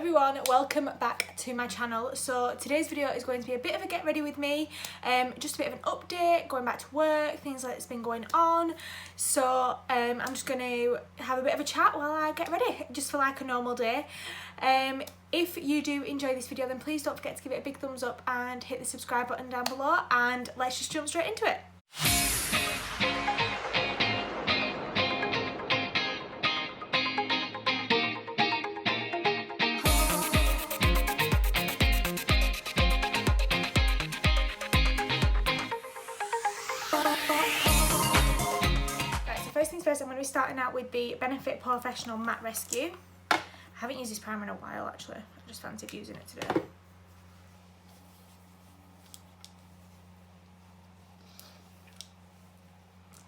everyone, welcome back to my channel. So today's video is going to be a bit of a get ready with me, just a bit of an update, going back to work, things that's been going on. So I'm just going to have a bit of a chat while I get ready, just for like a normal day. If you do enjoy this video, then please don't forget to give it a big thumbs up and hit the subscribe button down below, and let's just jump straight into it. First things first, I'm going to be starting out with the Benefit Porefessional Matte Rescue. I haven't used this primer in a while actually, I just fancied using it today.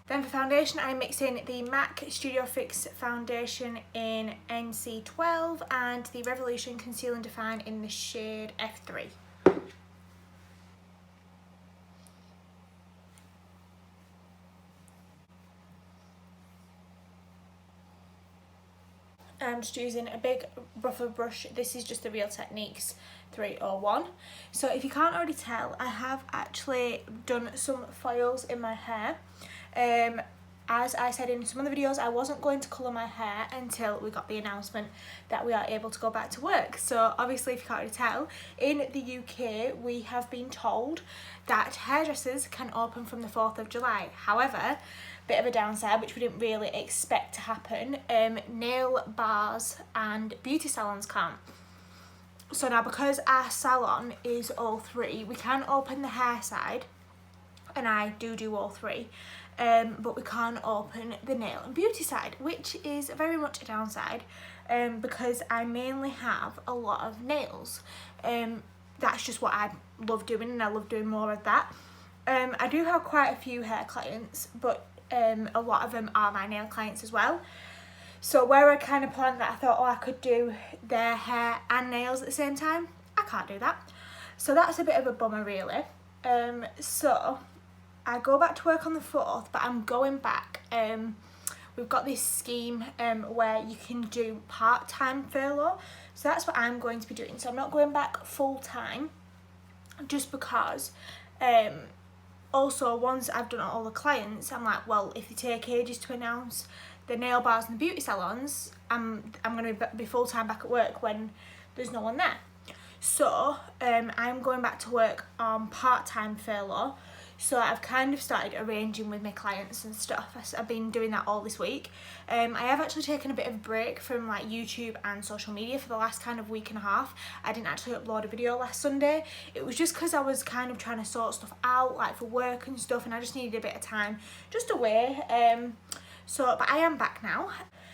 Then for foundation, I'm mixing the MAC Studio Fix foundation in NC12 and the Revolution Conceal and Define in the shade F3. I'm just using a big rougher brush. This is just the Real Techniques 301. So if you can't already tell, I have actually done some foils in my hair. As I said in some of the videos, I wasn't going to colour my hair until we got the announcement that we are able to go back to work. So obviously, if you can't already tell, in the UK we have been told that hairdressers can open from the 4th of July. However, bit of a downside, which we didn't really expect to happen, nail bars and beauty salons can't. So now, because our salon is all three, we can open the hair side, and I do all three, but we can't open the nail and beauty side, which is very much a downside, because I mainly have a lot of nails. That's just what I love doing, and I love doing more of that. I do have quite a few hair clients, but a lot of them are my nail clients as well. So where I kind of planned that, I thought, oh, I could do their hair and nails at the same time. I can't do that. So that's a bit of a bummer really. So I go back to work on the 4th, but I'm going back. We've got this scheme where you can do part-time furlough. So that's what I'm going to be doing. So I'm not going back full-time, just because also, once I've done all the clients, I'm like, well, if they take ages to announce the nail bars and the beauty salons, I'm going to be full-time back at work when there's no one there. So I'm going back to work on part-time furlough. So I've kind of started arranging with my clients and stuff. I've been doing that all this week. I have actually taken a bit of a break from like YouTube and social media for the last kind of week and a half. I didn't actually upload a video last Sunday. It was just because I was kind of trying to sort stuff out, like for work and stuff, and I just needed a bit of time just away. But I am back now.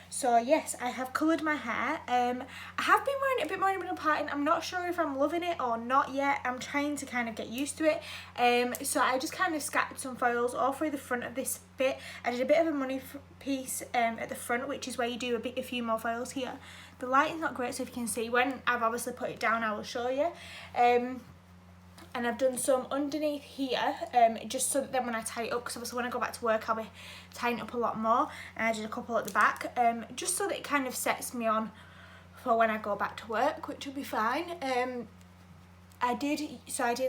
So yes, I have coloured my hair. I have been wearing it a bit more in the middle part, and I'm not sure if I'm loving it or not yet. I'm trying to kind of get used to it. So I just kind of scattered some foils all through the front of this bit. I did a bit of a money piece at the front, which is where you do a few more foils here. The lighting's not great, so if you can see, when I've obviously put it down, I will show you. And I've done some underneath here, just so that then when I tie it up, because obviously when I go back to work I'll be tying it up a lot more, and I did a couple at the back, just so that it kind of sets me on for when I go back to work, which will be fine. I did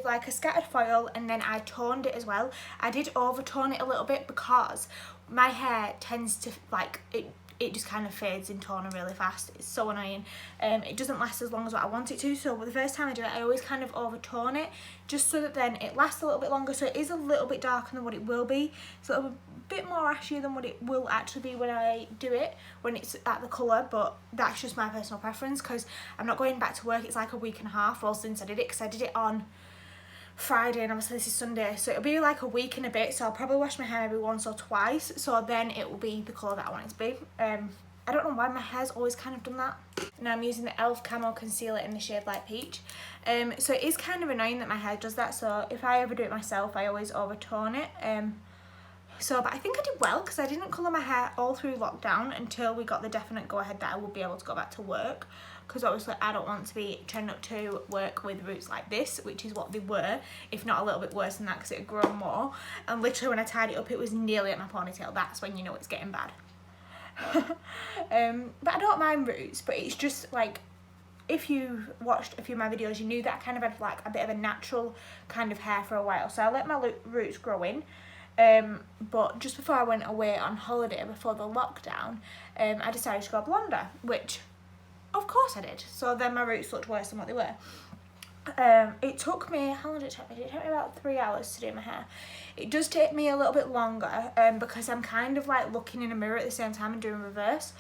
like a scattered foil, and then I toned it as well. I did overtone it a little bit because my hair tends to, like, it just kind of fades in toner really fast. It's so annoying. It doesn't last as long as what I want it to, so the first time I do it, I always kind of overtone it, just so that then it lasts a little bit longer, so it is a little bit darker than what it will be. So it'll be a bit more ashy than what it will actually be when I do it, when it's at the colour, but that's just my personal preference, because I'm not going back to work. It's like a week and a half, well, since I did it, because I did it on Friday, and obviously this is Sunday, so it'll be like a week and a bit. So I'll probably wash my hair maybe once or twice, so then it will be the colour that I want it to be. I don't know why my hair's always kind of done that. Now I'm using the e.l.f. Camo Concealer in the shade Light Peach. So it is kind of annoying that my hair does that, so if I ever do it myself, I always overtone it. But I think I did well, because I didn't colour my hair all through lockdown until we got the definite go-ahead that I would be able to go back to work, because obviously I don't want to be turning up to work with roots like this, which is what they were, if not a little bit worse than that, because it had grown more. And literally when I tied it up, it was nearly at my ponytail. That's when you know it's getting bad. But I don't mind roots, but it's just like, if you watched a few of my videos, you knew that I kind of had like a bit of a natural kind of hair for a while. So I let my roots grow in. But just before I went away on holiday, before the lockdown, I decided to go blonder, which of course I did. So then my roots looked worse than what they were. It took me, how long did it take me? It took me about 3 hours to do my hair. It does take me a little bit longer because I'm kind of like looking in a mirror at the same time and doing reverse.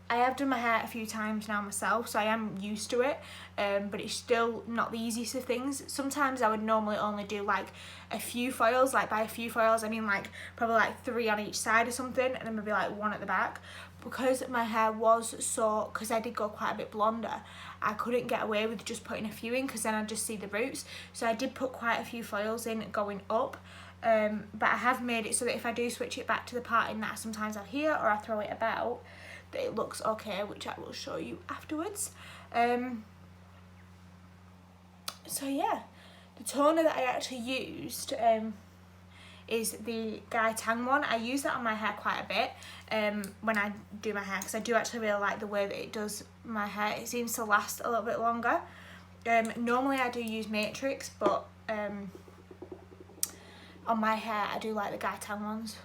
I have done my hair a few times now myself, so I am used to it, but it's still not the easiest of things. Sometimes I would normally only do like a few foils, like by a few foils I mean like probably like 3 on each side or something, and then maybe like 1 at the back. Because my hair was so, because I did go quite a bit blonder, I couldn't get away with just putting a few in because then I'd just see the roots. So I did put quite a few foils in going up, but I have made it so that if I do switch it back to the parting that sometimes I'll hear or I throw it about, that it looks okay, which I will show you afterwards. So yeah, the toner that I actually used is the Guy Tang one. I use that on my hair quite a bit when I do my hair, because I do actually really like the way that it does my hair. It seems to last a little bit longer. Normally I do use Matrix, but on my hair I do like the Guy Tang ones.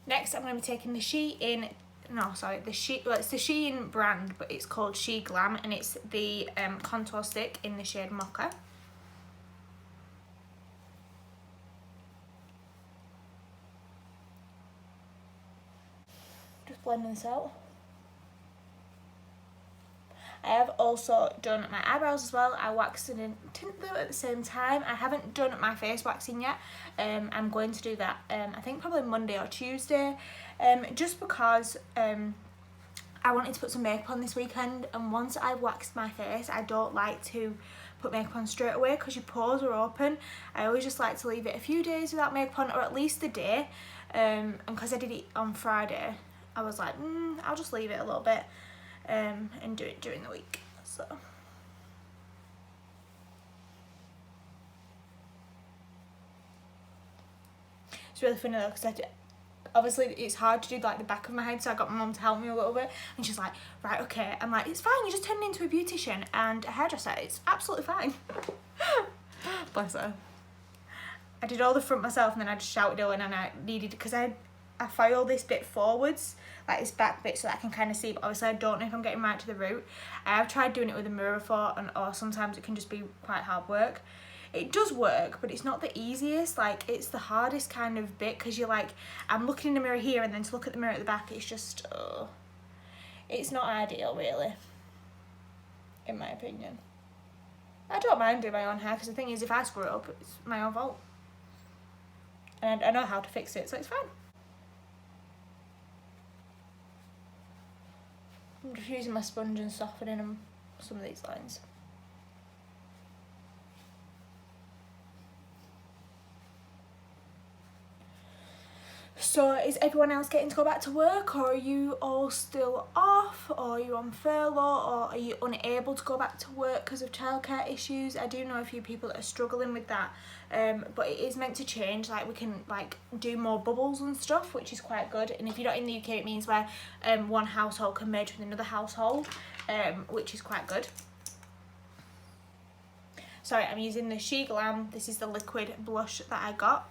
Next I'm going to be taking the Shein, it's the Shein brand, but it's called She Glam, and it's the contour stick in the shade Mocha. Just blending this out. I have also done my eyebrows as well. I waxed and tinted them at the same time. I haven't done my face waxing yet. I'm going to do that I think probably Monday or Tuesday, just because I wanted to put some makeup on this weekend, and once I've waxed my face I don't like to put makeup on straight away because your pores are open. I always just like to leave it a few days without makeup on, or at least the day, and because I did it on Friday I was like I'll just leave it a little bit and do it during the week. So it's really funny though, because obviously it's hard to do like the back of my head, so I got my mum to help me a little bit, and she's like, right, okay. I'm like, it's fine, you just turned into a beautician and a hairdresser, it's absolutely fine. Bless her. I did all the front myself, and then I just shouted her in, and I needed, because I file this bit forwards, like this back bit, so that I can kind of see, but obviously I don't know if I'm getting right to the root. I have tried doing it with a mirror before, or sometimes it can just be quite hard work. It does work, but it's not the easiest. Like, it's the hardest kind of bit, because you're like, I'm looking in the mirror here, and then to look at the mirror at the back, it's just, it's not ideal really, in my opinion. I don't mind doing my own hair, because the thing is, if I screw it up, it's my own fault, and I know how to fix it, so it's fine. I'm just using my sponge and softening some of these lines. So is everyone else getting to go back to work, or are you all still off, or are you on furlough, or are you unable to go back to work because of childcare issues? I do know a few people that are struggling with that, but it is meant to change. Like, we can like do more bubbles and stuff, which is quite good. And if you're not in the UK, it means where one household can merge with another household, which is quite good. Sorry, I'm using the She Glam. This is the liquid blush that I got.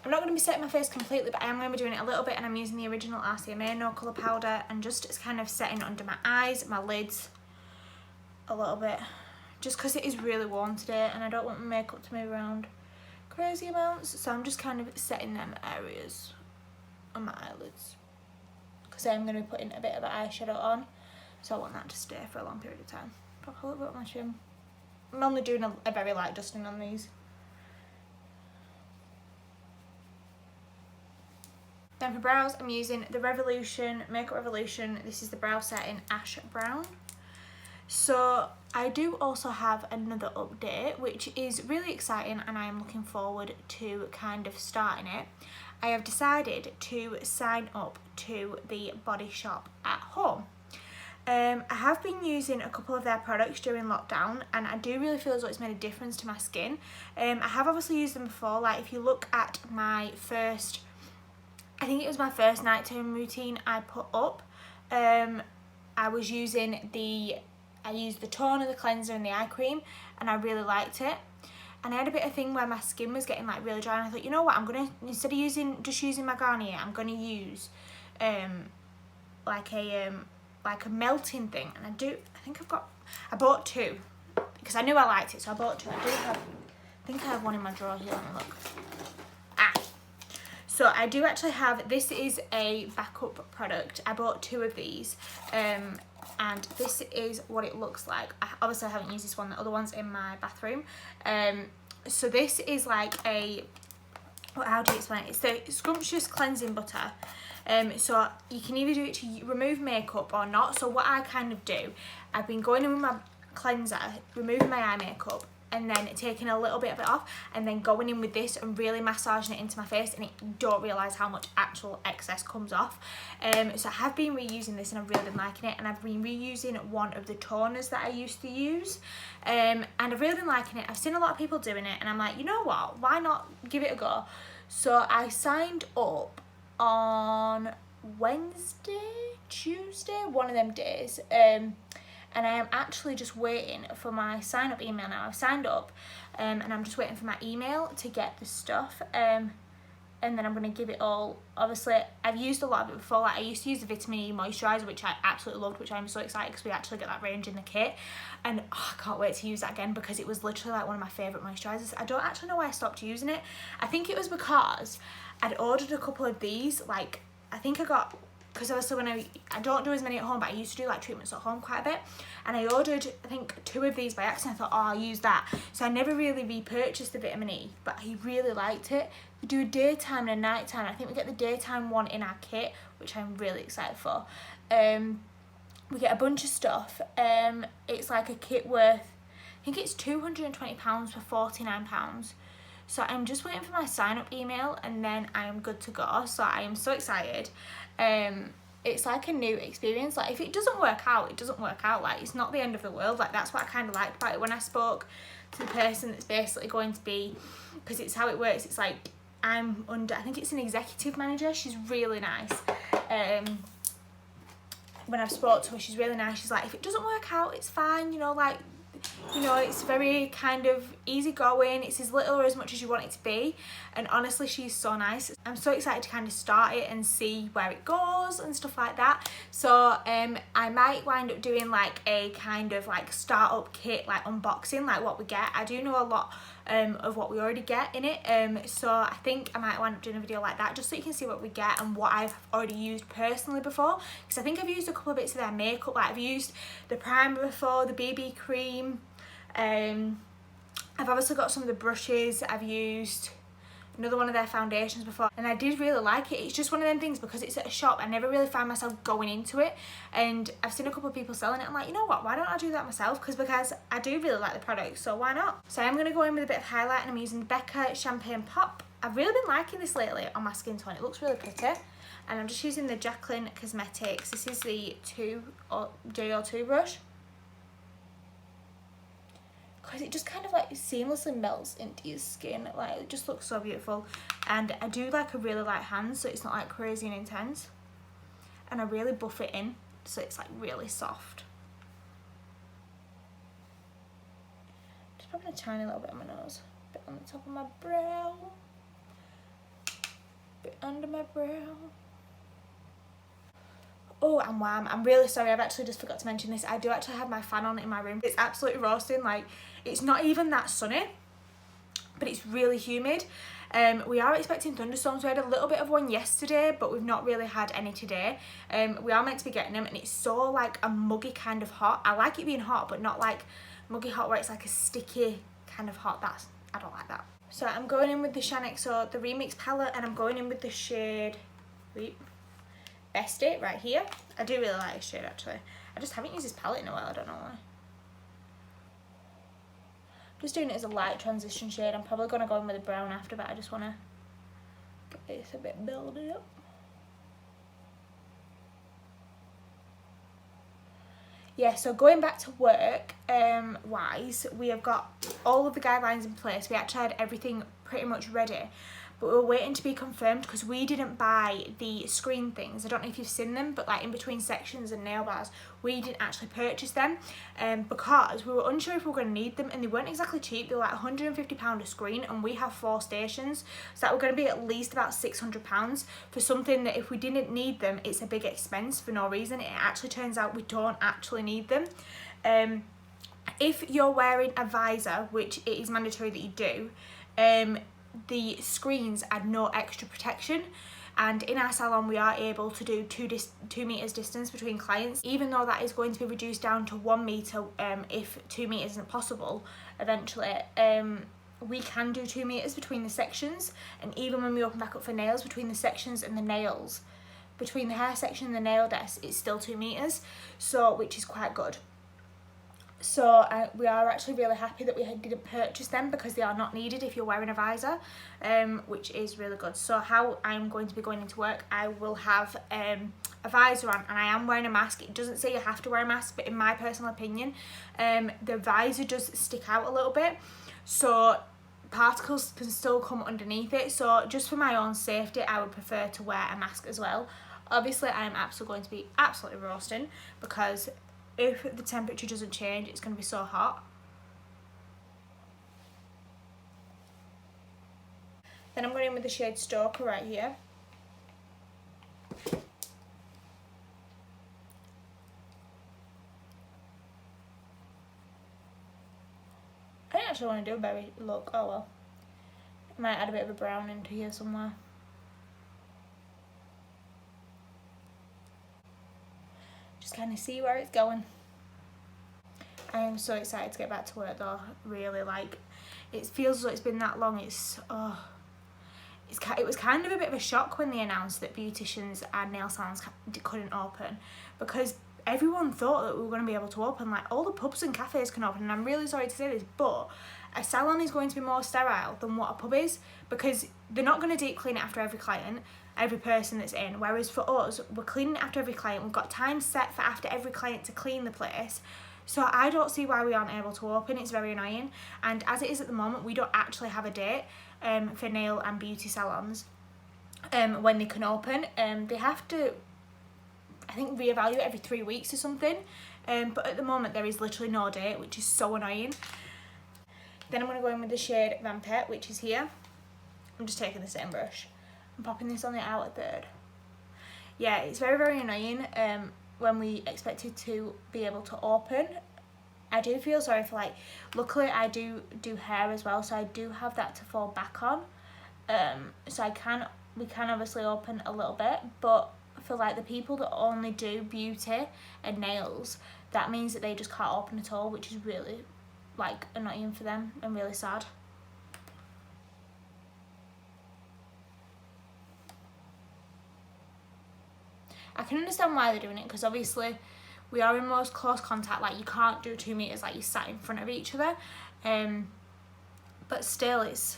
I'm not going to be setting my face completely, but I am going to be doing it a little bit, and I'm using the original RCMA No Colour Powder, and just kind of setting under my eyes, my lids a little bit, just because it is really warm today and I don't want my makeup to move around crazy amounts, so I'm just kind of setting them areas on my eyelids, because I'm going to be putting a bit of eyeshadow on, so I want that to stay for a long period of time. Pop a little bit on my chin. I'm only doing a very light dusting on these. Then for brows, I'm using the Revolution, Makeup Revolution. This is the brow set in Ash Brown. So I do also have another update, which is really exciting, and I am looking forward to kind of starting it. I have decided to sign up to the Body Shop at home. I have been using a couple of their products during lockdown, and I do really feel as though it's made a difference to my skin. I have obviously used them before. Like if you look at my first, I think it was my first nighttime routine I put up, I was using I used the toner, the cleanser and the eye cream, and I really liked it. And I had a bit of thing where my skin was getting like really dry, and I thought, you know what, I'm gonna, instead of just using my Garnier, I'm gonna use like a melting thing. And I bought two because I knew I liked it, so I bought two. I think I have one in my drawer here. Let me look. So I do actually have, this is a backup product. I bought two of these, and this is what it looks like. Obviously I haven't used this one, the other one's in my bathroom. So this is like how do you explain it? It's the Scrumptious cleansing butter. So you can either do it to remove makeup or not. So what I kind of do, I've been going in with my cleanser, removing my eye makeup, and then taking a little bit of it off, and then going in with this and really massaging it into my face, and you don't realise how much actual excess comes off. So I have been reusing this, and I've really been liking it, and I've been reusing one of the toners that I used to use, and I've really been liking it. I've seen a lot of people doing it, and I'm like, you know what, why not give it a go? So I signed up on Tuesday, one of them days, and I am actually just waiting for my sign up email now. I've signed up, and I'm just waiting for my email to get the stuff, and then I'm going to give it all. Obviously I've used a lot of it before. Like I used to use the vitamin E moisturiser, which I absolutely loved, which I'm so excited because we actually get that range in the kit, and I can't wait to use that again because it was literally like one of my favourite moisturisers. I don't actually know why I stopped using it. I think it was because I'd ordered a couple of these, like I think I got, because obviously when I don't do as many at home, but I used to do like treatments at home quite a bit, and I ordered I think two of these by accident. I thought, oh, I'll use that, so I never really repurchased the vitamin E, but I really liked it. We do a daytime and a nighttime. I think we get the daytime one in our kit, which I'm really excited for. We get a bunch of stuff. It's like a kit worth, I think it's £220 for £49. So I'm just waiting for my sign up email, and then I am good to go. So I am so excited. It's like a new experience. Like if it doesn't work out, it doesn't work out. Like it's not the end of the world. Like that's what I kind of liked about it when I spoke to the person that's basically going to be, because it's how it works. It's like I'm under, I think it's an executive manager. She's really nice. When I've spoke to her, she's really nice. She's like, if it doesn't work out, it's fine. You know, like, you know, it's very kind of easy going. It's as little or as much as you want it to be. And honestly, she's so nice. I'm so excited to kind of start it and see where it goes and stuff like that. So I might wind up doing like a kind of like startup kit, like unboxing, like what we get. I do know a lot of what we already get in it, so I think I might wind up doing a video like that, just so you can see what we get and what I've already used personally before, because I think I've used a couple of bits of their makeup. Like I've used the primer before, the BB cream, I've obviously got some of the brushes, I've used another one of their foundations before, and I did really like it. It's just one of them things, because it's at a shop, I never really find myself going into it, and I've seen a couple of people selling it. I'm like, you know what, why don't I do that myself? Because I do really like the product, so why not? So I'm going to go in with a bit of highlight, and I'm using Becca Champagne Pop. I've really been liking this lately on my skin tone. It looks really pretty, and I'm just using the Jaclyn Cosmetics. This is the JO2 brush, because it just kind of like seamlessly melts into your skin. Like it just looks so beautiful, and I do like a really light hand, so it's not like crazy and intense, and I really buff it in so it's like really soft. Just popping a tiny little bit on my nose, a bit on the top of my brow, a bit under my brow. Oh, I'm warm. I'm really sorry, I've actually just forgot to mention this. I do actually have my fan on in my room. It's absolutely roasting. Like, it's not even that sunny, but it's really humid. We are expecting thunderstorms. We had a little bit of one yesterday, but we've not really had any today. We are meant to be getting them, and it's so like a muggy kind of hot. I like it being hot, but not like muggy hot where it's like a sticky kind of hot. I don't like that. So I'm going in with the Shannexo, the Remix palette, and I'm going in with the shade Best It right here. I do really like this shade actually. I just haven't used this palette in a while, I don't know why. Just doing it as a light transition shade. I'm probably going to go in with a brown after, but I just want to get this a bit builded up. yeah, so going back to work wise, we have got all of the guidelines in place. We actually had everything pretty much ready, but we were waiting to be confirmed because we didn't buy the screen things. I don't know if you've seen them, but like in between sections and nail bars, we didn't actually purchase them because we were unsure if we were going to need them, and they weren't exactly cheap. They were like £150 a screen, and we have 4 stations, so that were going to be at least about £600 for something that if we didn't need them, it's a big expense for no reason. It actually turns out we don't actually need them. If you're wearing a visor, which it is mandatory that you do, the screens add no extra protection, and in our salon we are able to do 2 meters distance between clients, even though that is going to be reduced down to 1 meter if 2 meters isn't possible eventually. We can do 2 meters between the sections, and even when we open back up for nails, between the sections and the nails, between the hair section and the nail desk, it's still 2 meters, so which is quite good. So we are actually really happy that we didn't purchase them because they are not needed if you're wearing a visor, which is really good. So how I'm going to be going into work, I will have a visor on, and I am wearing a mask. It doesn't say you have to wear a mask, but in my personal opinion, the visor does stick out a little bit, so particles can still come underneath it. So just for my own safety, I would prefer to wear a mask as well. Obviously, I am absolutely going to be absolutely roasting because if the temperature doesn't change, it's going to be so hot. Then I'm going in with the shade Stoker right here. I don't actually want to do a berry look. Oh well. I might add a bit of a brown into here somewhere. Just kind of see where it's going. I am so excited to get back to work though. Really, like, it feels as though it's been that long. It was kind of a bit of a shock when they announced that beauticians and nail salons couldn't open, because everyone thought that we were going to be able to open. Like, all the pubs and cafes can open, and I'm really sorry to say this, but a salon is going to be more sterile than what a pub is, because they're not going to deep clean it after every client, every person that's in, whereas for us, we're cleaning it after every client. We've got time set for after every client to clean the place. So I don't see why we aren't able to open. It's very annoying, and as it is at the moment, we don't actually have a date for nail and beauty salons when they can open. They have to, I think, reevaluate every 3 weeks or something, but at the moment there is literally no date, which is so annoying. Then I'm going to go in with the shade Vampette, which is here. I'm just taking the same brush and popping this on the outer third. Yeah, it's very, very annoying when we expected to be able to open. I do feel sorry for, like, luckily I do hair as well, so I do have that to fall back on. So we can obviously open a little bit, but for like the people that only do beauty and nails, that means that they just can't open at all, which is really, like, annoying for them and really sad. I can understand why they're doing it, because obviously we are in most close contact. Like, you can't do 2 meters, like, you're sat in front of each other, but still it's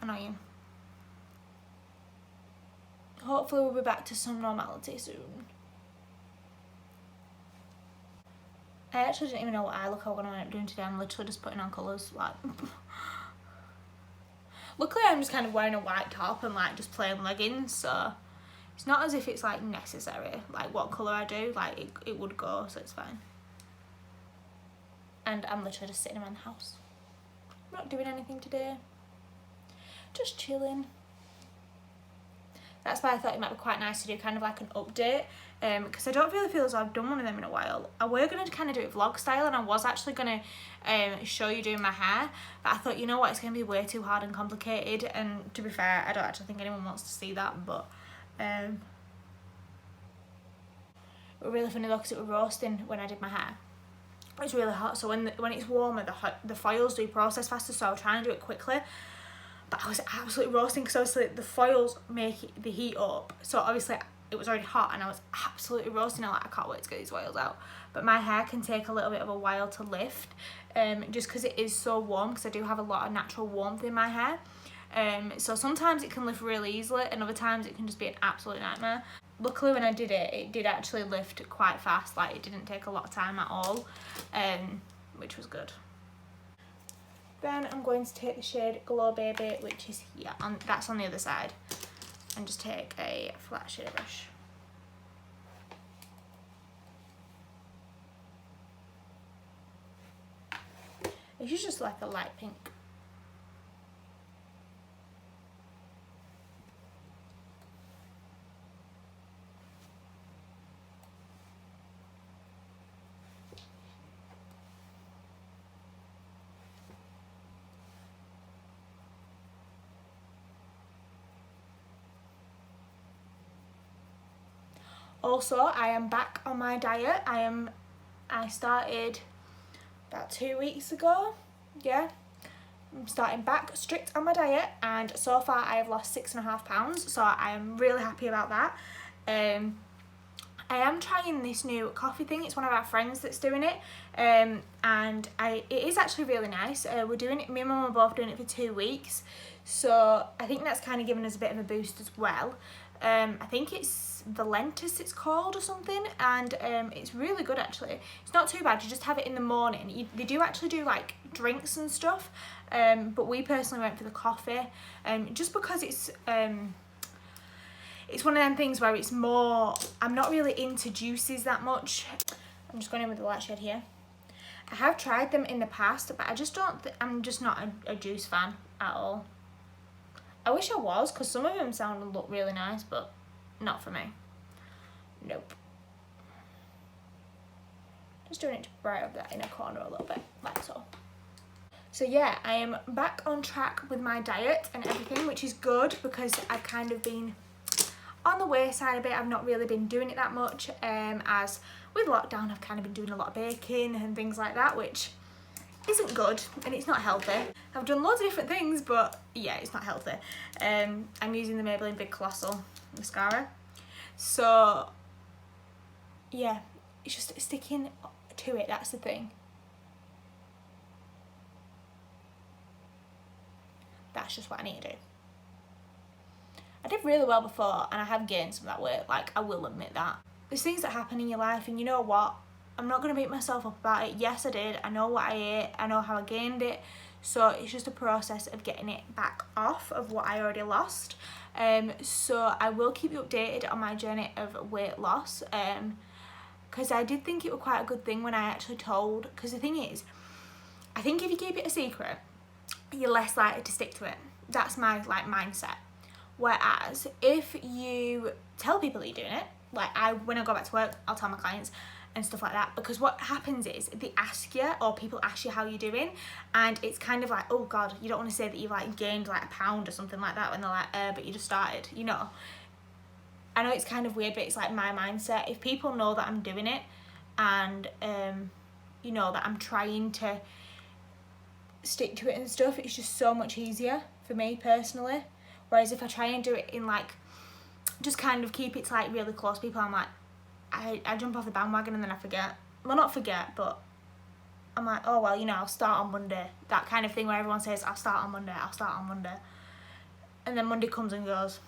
annoying. Hopefully we'll be back to some normality soon. I actually didn't even know what eye look I was going to end up doing today. I'm literally just putting on colours, like. Luckily I'm just kind of wearing a white top and, like, just plain leggings, so it's not as if it's, like, necessary, like, what colour I do. Like, it would go, so it's fine. And I'm literally just sitting around the house. I'm not doing anything today. Just chilling. That's why I thought it might be quite nice to do kind of like an update, because I don't really feel as though I've done one of them in a while. I were going to kind of do it vlog style, and I was actually going to show you doing my hair, but I thought, you know what, it's going to be way too hard and complicated, and to be fair, I don't actually think anyone wants to see that. But it was really funny though, because it was roasting when I did my hair. It was really hot, so when it's warmer, the foils do process faster, so I was trying to do it quickly. But I was absolutely roasting, because obviously the foils make the heat up. So obviously it was already hot, and I was absolutely roasting. I can't wait to get these foils out. But my hair can take a little bit of a while to lift, just because it is so warm, because I do have a lot of natural warmth in my hair. So sometimes it can lift really easily, and other times it can just be an absolute nightmare. luckily when I did it, it did actually lift quite fast. Like, it didn't take a lot of time at all, which was good. Then I'm going to take the shade Glow Baby, which is here, that's on the other side, and just take a flat shader brush. It's just like a light pink. Also, I am back on my diet. I started about 2 weeks ago. Yeah, I'm starting back strict on my diet, and so far I have lost 6.5 pounds, so I am really happy about that. I am trying this new coffee thing. It's one of our friends that's doing it, and it is actually really nice. We're doing it, me and Mum are both doing it for 2 weeks, so I think that's kind of given us a bit of a boost as well. I think it's Valentis it's called or something, and it's really good actually. It's not too bad, you just have it in the morning. They do actually do like drinks and stuff, but we personally went for the coffee, just because it's one of them things where it's more, I'm not really into juices that much. I'm just going in with the light shade here. I have tried them in the past, but I just don't, I'm just not a juice fan at all. I wish I was, because some of them sound and look really nice, but not for me. Nope. Just doing it to brighten up that inner corner a little bit, like so. So yeah, I am back on track with my diet and everything, which is good because I've kind of been on the wayside a bit. I've not really been doing it that much, as with lockdown I've kind of been doing a lot of baking and things like that, which isn't good and it's not healthy. I've done loads of different things, but yeah, it's not healthy. I'm using the Maybelline Big Colossal mascara, so yeah, it's just sticking to it, that's the thing. That's just what I need to do. I did really well before, and I have gained some of that weight, like, I will admit that. There's things that happen in your life, and you know what? I'm not going to beat myself up about it. Yes, I did. I know what I ate. I know how I gained it. So it's just a process of getting it back off of what I already lost. So I will keep you updated on my journey of weight loss. Because I did think it was quite a good thing when I actually told. Because the thing is, I think if you keep it a secret, you're less likely to stick to it. That's my mindset. Whereas if you tell people that you're doing it, like when I go back to work, I'll tell my clients and stuff like that, because what happens is they ask you, or people ask you how you're doing, and it's kind of like, oh god, you don't want to say that you've like gained like a pound or something like that when they're like, but you just started, you know. I know it's kind of weird, but it's like my mindset. If people know that I'm doing it, and you know that I'm trying to stick to it and stuff, it's just so much easier for me personally. Whereas if I try and do it in like, just kind of keep it to like really close people, I'm like, I jump off the bandwagon and then I forget. Well, not forget, but I'm like, oh well, you know, I'll start on Monday. That kind of thing where everyone says, I'll start on Monday, I'll start on Monday. And then Monday comes and goes.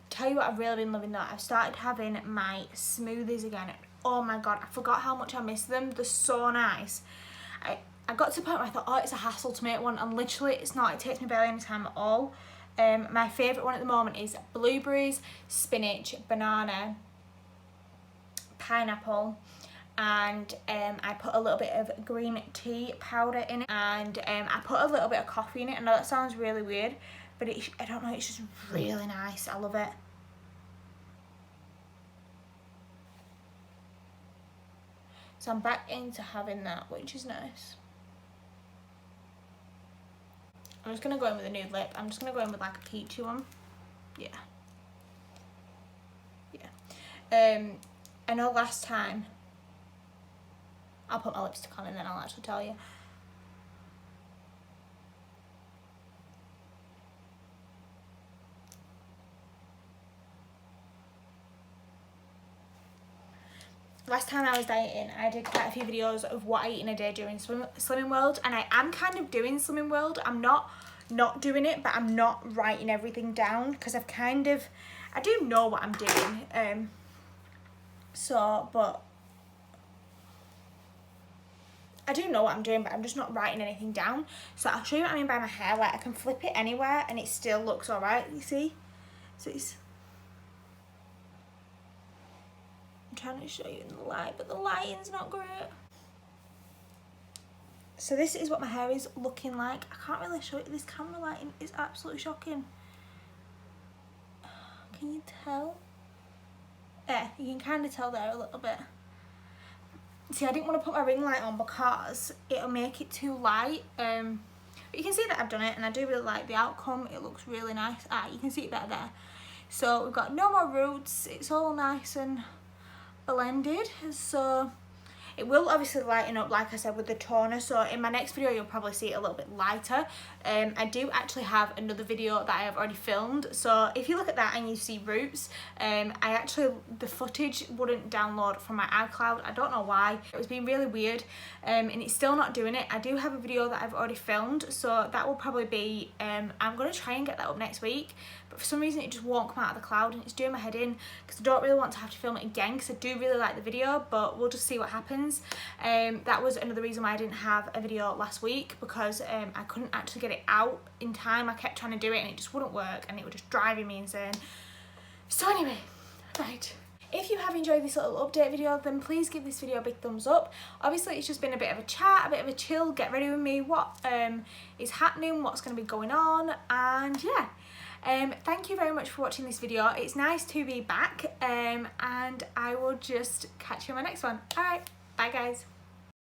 Tell you what I've really been loving though, I've started having my smoothies again. Oh my god, I forgot how much I miss them. They're so nice. I got to the point where I thought, oh, it's a hassle to make one, and literally it's not. It takes me barely any time at all. My favourite one at the moment is blueberries, spinach, banana, pineapple, and I put a little bit of green tea powder in it, and I put a little bit of coffee in it. I know that sounds really weird, but I don't know, it's just really nice. I love it. So I'm back into having that, which is nice. I'm just going to go in with a nude lip. I'm just going to go in with like a peachy one. Yeah. Yeah. I know last time, I'll put my lipstick on and then I'll actually tell you. Last time I was dieting, I did quite a few videos of what I eat in a day during Slimming World, and I am kind of doing Slimming World. I'm not doing it, but I'm not writing everything down, because I I do know what I'm doing, but I do know what I'm doing, but I'm just not writing anything down. So I'll show you what I mean by my hair. Like, I can flip it anywhere and it still looks alright, you see? So it's... I'm trying to show you in the light, but the lighting's not great. So this is what my hair is looking like. I can't really show you. This camera lighting is absolutely shocking. Can you tell? Yeah, you can kind of tell there a little bit. See, I didn't want to put my ring light on because it'll make it too light. But you can see that I've done it and I do really like the outcome. It looks really nice. You can see it better there. So we've got no more roots. It's all nice and blended. So it will obviously lighten up, like I said, with the toner. So in my next video, you'll probably see it a little bit lighter. I do actually have another video that I have already filmed. So if you look at that and you see roots, the footage wouldn't download from my iCloud. I don't know why. It was being really weird, and it's still not doing it. I do have a video that I've already filmed, so that will probably be, I'm going to try and get that up next week. But for some reason it just won't come out of the cloud and it's doing my head in because I don't really want to have to film it again because I do really like the video, but we'll just see what happens. That was another reason why I didn't have a video last week, because I couldn't actually get it out in time. I kept trying to do it and it just wouldn't work and it was just driving me insane. So anyway, right. If you have enjoyed this little update video, then please give this video a big thumbs up. Obviously it's just been a bit of a chat, a bit of a chill, get ready with me, what is happening, what's going to be going on, and yeah. Thank you very much for watching this video. It's nice to be back, and I will just catch you in my next one. Alright, bye guys.